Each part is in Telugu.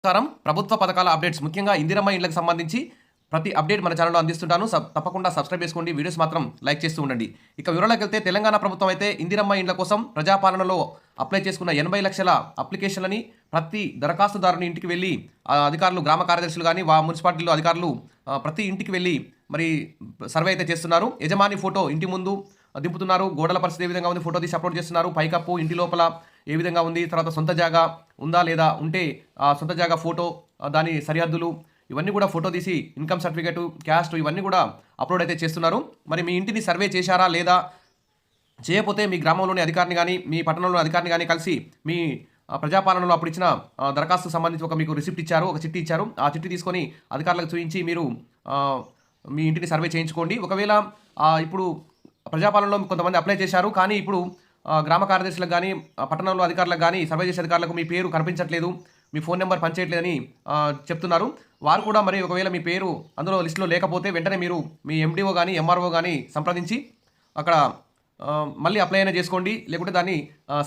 నమస్కారం. ప్రభుత్వ పథకాల అప్డేట్స్ ముఖ్యంగా ఇందిరమ్మ ఇండ్లకు సంబంధించి ప్రతి అప్డేట్ మన ఛానల్లో అందిస్తుంటాను. తప్పకుండా సబ్స్క్రైబ్ చేసుకోండి. వీడియోస్ మాత్రం లైక్ చేస్తూ ఉండండి. ఇక వివరాలకు వెళ్తే తెలంగాణ ప్రభుత్వం అయితే ఇందిరమ్మ ఇండ్ల కోసం ప్రజాపాలనలో అప్లై చేసుకున్న 80 లక్షల అప్లికేషన్లని ప్రతి దరఖాస్తుదారుని ఇంటికి వెళ్ళి అధికారులు గ్రామ కార్యదర్శులు కానీ మున్సిపాలిటీలో అధికారులు ప్రతి ఇంటికి వెళ్ళి మరి సర్వే అయితే చేస్తున్నారు. యజమాని ఫోటో ఇంటి ముందు దింపుతున్నారు. గోడల పరిస్థితి ఏ విధంగా ఉంది ఫోటో తీసి అప్లోడ్ చేస్తున్నారు. పైకప్పు ఇంటి లోపల ఏ విధంగా ఉంది, తర్వాత సొంత జాగా ఉందా లేదా, ఉంటే ఆ సొంత జాగా ఫోటో, దాని సరిహద్దులు ఇవన్నీ కూడా ఫోటో తీసి ఇన్కమ్ సర్టిఫికేట్, క్యాస్ట్ ఇవన్నీ కూడా అప్లోడ్ అయితే చేస్తున్నారు. మరి మీ ఇంటిని సర్వే చేశారా లేదా, చేయకపోతే మీ గ్రామంలోని అధికారిని కానీ మీ పట్టణంలోని అధికారిని కానీ కలిసి మీ ప్రజాపాలనలో అప్పుడు ఇచ్చిన దరఖాస్తుకు సంబంధించి మీకు రిసిప్ట్ ఇచ్చారు, ఒక చిట్టి ఇచ్చారు. ఆ చిట్టి తీసుకొని అధికారులకు చూపించి మీరు మీ ఇంటిని సర్వే చేయించుకోండి. ఒకవేళ ఇప్పుడు ప్రజాపాలనలో కొంతమంది అప్లై చేశారు, కానీ ఇప్పుడు గ్రామ కార్యదర్శులకు కానీ పట్టణంలో అధికారులకు కానీ సర్వే చేసే అధికారులకు మీ పేరు కనిపించట్లేదు, మీ ఫోన్ నెంబర్ పనిచేయట్లేదని చెప్తున్నారు. వారు కూడా మరి ఒకవేళ మీ పేరు అందులో లిస్టులో లేకపోతే వెంటనే మీరు మీ ఎండిఓ కానీ ఎంఆర్ఓ కానీ సంప్రదించి అక్కడ మళ్ళీ అప్లై అయినా చేసుకోండి, లేకుంటే దాన్ని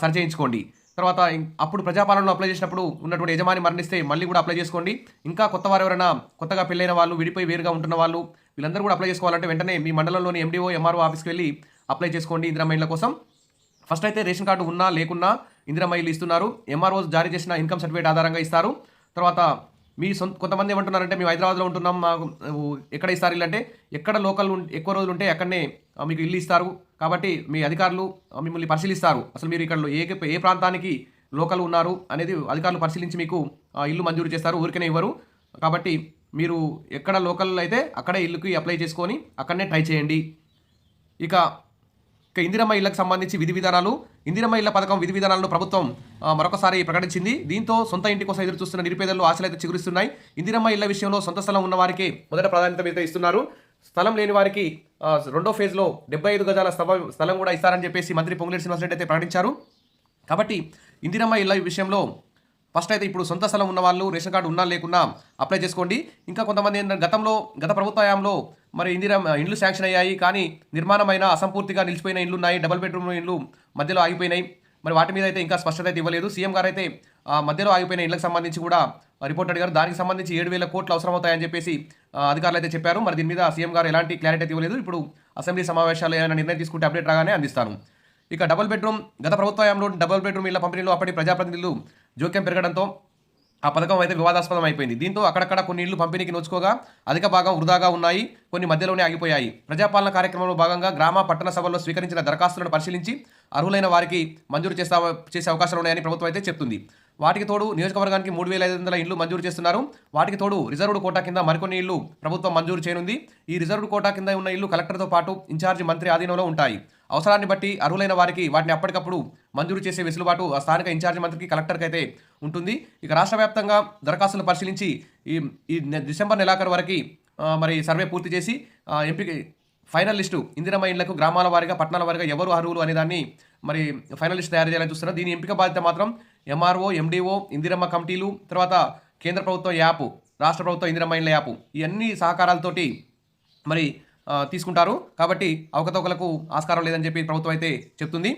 సరి చేయించుకోండి. తర్వాత అప్పుడు ప్రజాపాలనలో అప్లై చేసినప్పుడు ఉన్నటువంటి యజమాని మరణిస్తే మళ్ళీ కూడా అప్లై చేసుకోండి. ఇంకా కొత్త వారు ఎవరైనా కొత్తగా పెళ్ళైన వాళ్ళు, విడిపోయి వేరుగా ఉంటున్న వాళ్ళు, వీళ్ళందరూ కూడా అప్లై చేసుకోవాలంటే వెంటనే మీ మండలంలోని ఎండిఓ ఎంఆర్ఓ ఆఫీస్కి వెళ్ళి అప్లై చేసుకోండి ఇందిరమ్మ ఇండ్ల కోసం. ఫస్ట్ అయితే రేషన్ కార్డు ఉన్నా లేకున్నా ఇందిరమ్మ ఇల్లు ఇస్తున్నారు. ఎంఆర్ఓ జారీ చేసిన ఇన్కమ్ సర్టిఫికేట్ ఆధారంగా ఇస్తారు. తర్వాత మీ కొంతమంది ఏమంటున్నారంటే మేము హైదరాబాద్లో ఉంటున్నాం, మాకు ఎక్కడ ఇస్తారు ఇల్లు అంటే, ఎక్కడ లోకల్ ఎక్కువ రోజులు ఉంటే అక్కడనే మీకు ఇల్లు ఇస్తారు. కాబట్టి మీ అధికారులు మిమ్మల్ని పరిశీలిస్తారు. అసలు మీరు ఇక్కడ ఏ ప్రాంతానికి లోకల్ ఉన్నారు అనేది అధికారులు పరిశీలించి మీకు ఇల్లు మంజూరు చేస్తారు, ఊరికనే ఇవ్వరు. కాబట్టి మీరు ఎక్కడ లోకల్ అయితే అక్కడే ఇల్లుకి అప్లై చేసుకొని అక్కడనే ట్రై చేయండి. ఇక ఇందిరమ్మ ఇళ్లకు సంబంధించి విధి విధానాలు. ఇందిరమ్మ ఇళ్ల పథకం విధి విధానాలను ప్రభుత్వం మరొకసారి ప్రకటించింది. దీంతో సొంత ఇంటి కోసం ఎదురు చూస్తున్న నిరుపేదలు ఆశలైతే చిగురిస్తున్నాయి. ఇందిరమ్మ ఇళ్ల విషయంలో సొంత స్థలం ఉన్న వారికి మొదట ప్రాధాన్యత అయితే ఇస్తున్నారు. స్థలం లేని వారికి రెండో ఫేజ్లో 75 గజాల స్థలం కూడా ఇస్తారని చెప్పేసి మంత్రి పొంగులేటి శ్రీనివాసరెడ్డి అయితే ప్రకటించారు. కాబట్టి ఇందిరమ్మ ఇళ్ల విషయంలో ఫస్ట్ అయితే ఇప్పుడు సొంత స్థలం ఉన్న వాళ్ళు రేషన్ కార్డు ఉన్నా లేకున్నా అప్లై చేసుకోండి. ఇంకా కొంతమంది ఏంటంటే గత ప్రభుత్వ హయాంలో మరి ఇండ్లు శాంక్షన్ అయ్యాయి, కానీ నిర్మాణమైన అసంపూర్తిగా నిలిచిపోయిన ఇండ్లు ఉన్నాయి, డబుల్ బెడ్రూమ్ ఇండ్లు మధ్యలో ఆగిపోయినాయి. మరి వాటి మీద అయితే ఇంకా స్పష్టత అయితే ఇవ్వలేదు. సీఎం గారు అయితే మధ్యలో ఆగిపోయిన ఇళ్లకు సంబంధించి కూడా రిపోర్ట్ అడిగారు. దానికి సంబంధించి 7,000 కోట్లు అవసరమవుతాయని చెప్పేసి అధికారులు అయితే చెప్పారు. మరి దీని మీద సీఎం గారు ఎలాంటి క్లారిటీ అయితే ఇవ్వలేదు. ఇప్పుడు అసెంబ్లీ సమావేశాలు ఏమైనా నిర్ణయం తీసుకుంటే అప్డేట్ రాగానే అందిస్తాను. ఇక డబుల్ బెడ్రూమ్ గత ప్రభుత్వ హయాంలో డబుల్ బెడ్రూమ్ ఇళ్ల పంపిణీలో అప్పటి ప్రజాప్రతినిధులు జోక్యం పెరగడంతో ఆ పథకం అయితే వివాదాస్పదం అయిపోయింది. దీంతో అక్కడక్కడ కొన్ని ఇళ్లు పంపిణీకి నోచుకోగా అధిక భాగం వృధాగా ఉన్నాయి, కొన్ని మధ్యలోనే ఆగిపోయాయి. ప్రజాపాలన కార్యక్రమంలో భాగంగా గ్రామ పట్టణ సభల్లో స్వీకరించిన దరఖాస్తులను పరిశీలించి అర్హులైన వారికి మంజూరు చేసే అవకాశాలు ఉన్నాయని ప్రభుత్వం అయితే చెప్తుంది. వాటికి తోడు నియోజకవర్గానికి 3,500 ఇళ్లు మంజూరు చేస్తున్నారు. వాటికి తోడు రిజర్వ్డ్ కోటా కింద మరికొన్ని ఇళ్లు ప్రభుత్వం మంజూరు చేయనుంది. ఈ రిజర్వ్డ్ కోటా కింద ఉన్న ఇళ్లు కలెక్టర్తో పాటు ఇన్ఛార్జి మంత్రి ఆధీనంలో ఉంటాయి. అవసరాన్ని బట్టి అర్హులైన వారికి వాటిని అప్పటికప్పుడు మంజూరు చేసే వెసులుబాటు ఆ స్థానిక ఇన్ఛార్జి మంత్రికి కలెక్టర్కి అయితే ఉంటుంది. ఇక రాష్ట్ర వ్యాప్తంగా దరఖాస్తులు పరిశీలించి ఈ డిసెంబర్ నెలాఖరు వరకు మరి సర్వే పూర్తి చేసి ఎంపిక ఫైనల్ లిస్టు ఇందిరమ్మ ఇండ్లకు గ్రామాల వారీగా పట్టణాల వారీగా ఎవరు అర్హులు అనే దాన్ని మరి ఫైనల్ లిస్ట్ తయారు చేయాలని చూస్తున్నారు. దీని ఎంపిక బాధ్యత మాత్రం ఎంఆర్ఓ, ఎండిఓ, ఇందిరమ్మ కమిటీలు, తర్వాత కేంద్ర ప్రభుత్వం యాప్, రాష్ట్ర ప్రభుత్వం ఇందిరమ్మ ఇండ్ల యాప్, ఈ అన్ని సహకారాలతోటి మరి తీసుకుంటారు. కాబట్టి అవకతవకలకు ఆస్కారం లేదని చెప్పి ప్రభుత్వం అయితే చెప్తుంది.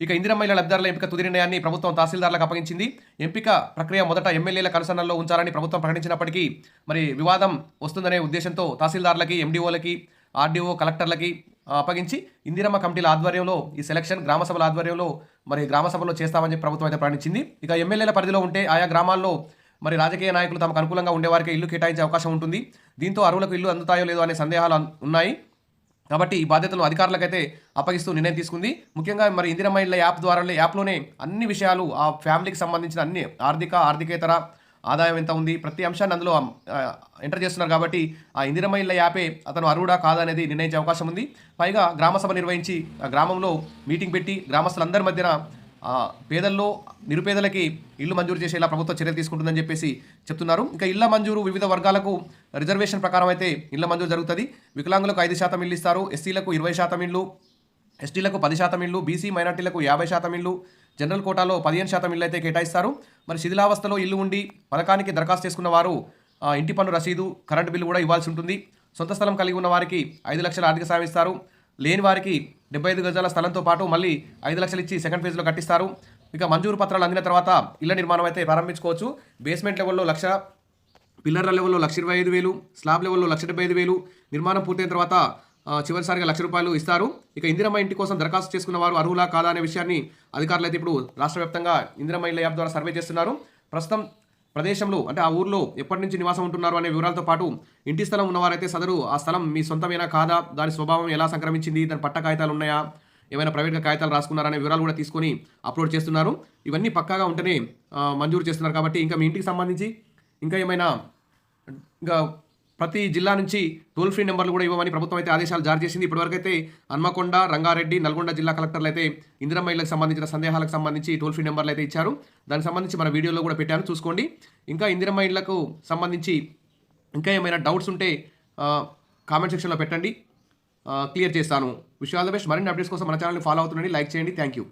ఇక ఇందిరమ్మ ఇళ్ల లబ్ధిదారుల ఎంపిక తుది నిర్ణయాన్ని ప్రభుత్వం తహసీల్దార్లకు అప్పగించింది. ఎంపిక ప్రక్రియ మొదట ఎమ్మెల్యేల కనుసన్నల్లో ఉంచాలని ప్రభుత్వం ప్రకటించినప్పటికీ మరి వివాదం వస్తుందనే ఉద్దేశంతో తహసీల్దార్లకి, ఎండిఓలకి, ఆర్డీఓ, కలెక్టర్లకి అప్పగించి ఇందిరమ్మ కమిటీల ఆధ్వర్యంలో ఈ సెలక్షన్ గ్రామ సభల ఆధ్వర్యంలో మరి గ్రామ సభలో చేస్తామని చెప్పి ప్రభుత్వం అయితే ప్రకటించింది. ఇక ఎమ్మెల్యేల పరిధిలో ఉంటే ఆయా గ్రామాల్లో మరి రాజకీయ నాయకులు తమకు అనుకూలంగా ఉండేవారికి ఇల్లు కేటాయించే అవకాశం ఉంటుంది. దీంతో అర్హులకు ఇల్లు అందుతాయో లేదో అనే సందేహాలు ఉన్నాయి. కాబట్టి ఈ బాధ్యతను అధికారులకైతే అప్పగిస్తూ నిర్ణయం తీసుకుంది. ముఖ్యంగా మరి ఇందిరమ్మ ఇళ్ల యాప్లోనే అన్ని విషయాలు, ఆ ఫ్యామిలీకి సంబంధించిన అన్ని ఆర్థికేతర ఆదాయం ఎంత ఉంది, ప్రతి అంశాన్ని అందులో ఎంటర్ చేస్తున్నారు. కాబట్టి ఆ ఇందిరమ్మ ఇళ్ల యాపే అతను అర్హుడా కాదా అనేది నిర్ణయించే అవకాశం ఉంది. పైగా గ్రామసభ నిర్వహించి ఆ గ్రామంలో మీటింగ్ పెట్టి గ్రామస్తులందరి మధ్యన పేదల్లో నిరుపేదలకి ఇల్లు మంజూరు చేసేలా ప్రభుత్వం చర్యలు తీసుకుంటుందని చెప్పేసి చెప్తున్నారు. ఇంకా ఇళ్ల మంజూరు వివిధ వర్గాలకు రిజర్వేషన్ ప్రకారం అయితే ఇళ్ల మంజూరు జరుగుతుంది. వికలాంగులకు 5% ఇల్లు ఇస్తారు, ఎస్సీలకు 20% ఇల్లు, ఎస్టీలకు 10% ఇల్లు, బీసీ మైనార్టీలకు 50% ఇల్లు, జనరల్ కోటాలో 15% ఇల్లు అయితే కేటాయిస్తారు. మరి శిథిలావస్థలో ఇల్లు ఉండి పథకానికి దరఖాస్తు చేసుకున్న వారు ఇంటి పన్ను రసీదు, కరెంటు బిల్లు కూడా ఇవ్వాల్సి ఉంటుంది. సొంత స్థలం కలిగి ఉన్న వారికి 5 లక్షల ఆర్థిక సాయం ఇస్తారు. లేని వారికి 75 గజాల స్థలంతో పాటు మళ్ళీ 5 లక్షలు ఇచ్చి సెకండ్ ఫేజ్లో కట్టిస్తారు. ఇక మంజూరు పత్రాలు అందిన తర్వాత ఇళ్ల నిర్మాణం అయితే ప్రారంభించుకోవచ్చు. బేస్మెంట్ లెవెల్లో 1,00,000, పిల్లర్ల లెవెల్లో 1,25,000, స్లాబ్ లెవెల్లో 1,75,000, నిర్మాణం పూర్తయిన తర్వాత చివరిసారిగా ₹1,00,000 ఇస్తారు. ఇక ఇందిరమ్మ ఇంటి కోసం దరఖాస్తు చేసుకున్న వారు అర్హులా కాదా అనే విషయాన్ని అధికారులు అయితే ఇప్పుడు రాష్ట్ర వ్యాప్తంగా ఇందిరమ్మ ఇళ్ల యాప్ ద్వారా సర్వే చేస్తున్నారు. ప్రస్తుతం ప్రదేశంలో అంటే ఆ ఊర్లో ఎప్పటి నుంచి నివాసం ఉంటున్నారు అనే వివరాలతో పాటు ఇంటి స్థలం ఉన్నవారైతే సదరు ఆ స్థలం మీ సొంతమేనా కాదా, దాని స్వభావం ఎలా సంక్రమించింది, దాని పట్ట కాగితాలు ఉన్నాయా, ఏమైనా ప్రైవేట్గా కాగితాలు రాసుకున్నారనే వివరాలు కూడా తీసుకొని అప్లోడ్ చేస్తున్నారు. ఇవన్నీ పక్కాగా ఉంటేనే మంజూరు చేస్తున్నారు. కాబట్టి ఇంకా మీ ఇంటికి సంబంధించి ఇంకా ఏమైనా ఇంకా ప్రతి జిల్లా నుంచి టోల్ ఫ్రీ నెంబర్లు కూడా ఇవ్వమని ప్రభుత్వం అయితే ఆదేశాలు జారీ చేసింది. ఇప్పటివరకైతే హన్మకొండ, రంగారెడ్డి, నల్గొండ జిల్లా కలెక్టర్లు అయితే ఇందిరమ్మ ఇళ్లకు సంబంధించిన సందేహాలకు సంబంధించి టోల్ ఫ్రీ నెంబర్లు అయితే ఇచ్చారు. దానికి సంబంధించి మన వీడియోలో కూడా పెట్టాను, చూసుకోండి. ఇంకా ఇందిరమ్మ ఇళ్లకు సంబంధించి ఇంకా ఏమైనా డౌట్స్ ఉంటే కామెంట్ సెక్షన్లో పెట్టండి, క్లియర్ చేస్తాను. Wish all the best. మరిన్ని అప్డేట్స్ కోసం మన ఛానల్ని ఫాలో అవుతుండండి, లైక్ చేయండి. Thank you.